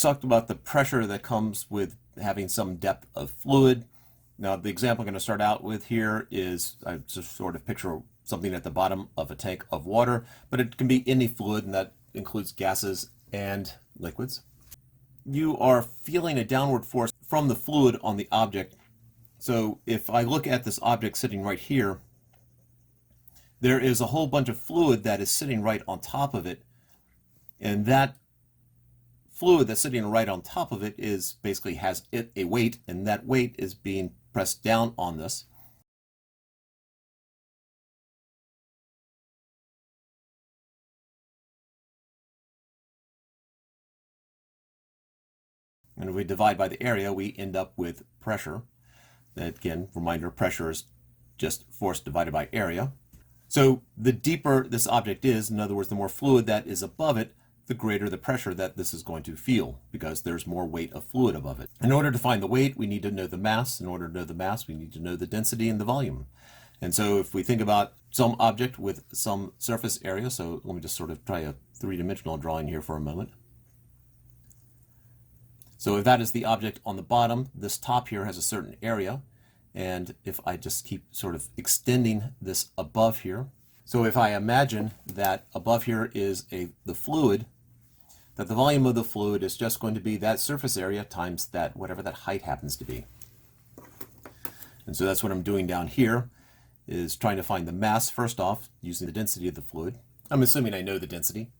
talked about the pressure that comes with having some depth of fluid. Now, the example I'm going to start out with here is I just sort of picture something at the bottom of a tank of water, but it can be any fluid, and that includes gases and liquids. You are feeling a downward force from the fluid on the object. So if I look at this object sitting right here, there is a whole bunch of fluid that is sitting right on top of it, and that fluid that's sitting right on top of it is basically has a weight, and that weight is being pressed down on this. And if we divide by the area, we end up with pressure. That, again, reminder, pressure is just force divided by area. So the deeper this object is, in other words, the more fluid that is above it, the greater the pressure that this is going to feel, because there's more weight of fluid above it. In order to find the weight, we need to know the mass. In order to know the mass, we need to know the density and the volume. And so if we think about some object with some surface area, so let me just sort of try a three-dimensional drawing here for a moment. So if that is the object on the bottom, this top here has a certain area. And if I just keep sort of extending this above here, so if I imagine that above here is the fluid, that the volume of the fluid is just going to be that surface area times that whatever that height happens to be. And so that's what I'm doing down here, is trying to find the mass first off using the density of the fluid. I'm assuming I know the density.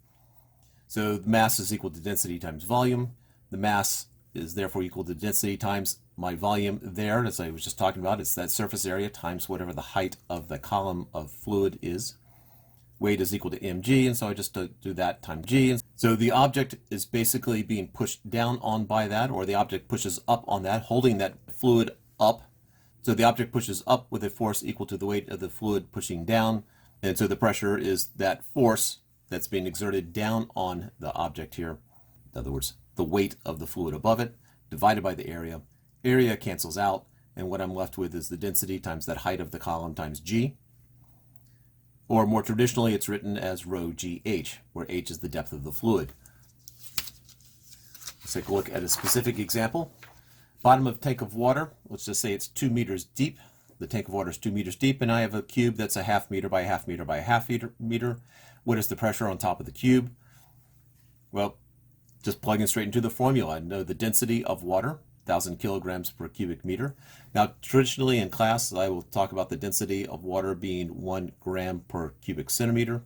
So the mass is equal to density times volume. The mass is therefore equal to density times my volume there, as I was just talking about. It's that surface area times whatever the height of the column of fluid is. Weight is equal to mg, and so I just do that times g. And so the object is basically being pushed down on by that, or the object pushes up on that, holding that fluid up. So the object pushes up with a force equal to the weight of the fluid pushing down, and so the pressure is that force that's being exerted down on the object here. In other words, the weight of the fluid above it divided by the area. Area cancels out, and what I'm left with is the density times that height of the column times g. Or more traditionally, it's written as rho gh, where h is the depth of the fluid. Let's take a look at a specific example. Bottom of tank of water, let's just say it's 2 meters deep. The tank of water is 2 meters deep, and I have a cube that's a half meter by a half meter by a half meter. What is the pressure on top of the cube? Well, just plugging straight into the formula. I know the density of water, 1,000 kilograms per cubic meter. Now, traditionally in class, I will talk about the density of water being 1 gram per cubic centimeter,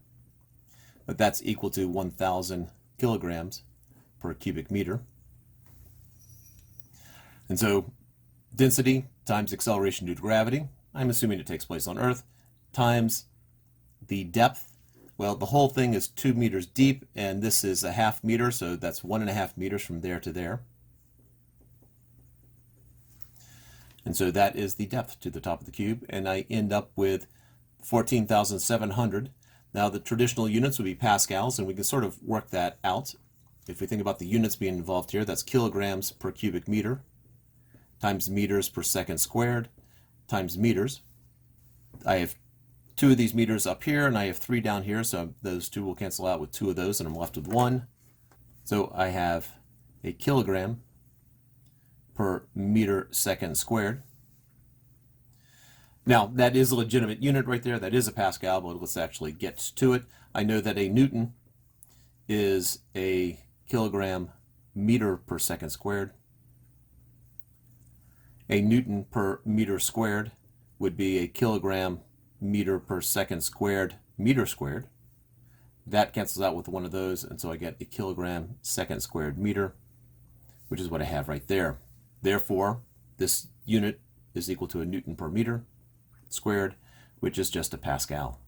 but that's equal to 1,000 kilograms per cubic meter. And so density times acceleration due to gravity, I'm assuming it takes place on Earth, times the depth. Well, the whole thing is 2 meters deep, and this is a half meter, so that's 1.5 meters from there to there. And so that is the depth to the top of the cube, and I end up with 14,700. Now the traditional units would be pascals, and we can sort of work that out. If we think about the units being involved here, that's kilograms per cubic meter times meters per second squared times meters. I have 2 of these meters up here, and I have 3 down here, so those 2 will cancel out with 2 of those, and I'm left with 1. So I have a kilogram per meter second squared. Now, that is a legitimate unit right there. That is a Pascal, but let's actually get to it. I know that a Newton is a kilogram meter per second squared. A Newton per meter squared would be a kilogram meter per second squared meter squared. That cancels out with one of those, and so I get a kilogram second squared meter, which is what I have right there. Therefore, this unit is equal to a Newton per meter squared, which is just a Pascal.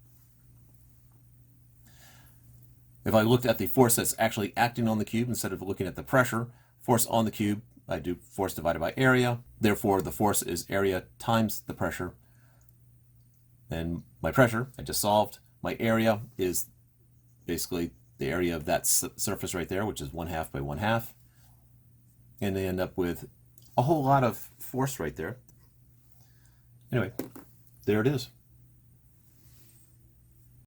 If I looked at the force that's actually acting on the cube instead of looking at the pressure, force on the cube, I do force divided by area. Therefore, the force is area times the pressure. And my pressure, I just solved. My area is basically the area of that surface right there, which is 1/2 by 1/2. And they end up with a whole lot of force right there. Anyway, there it is.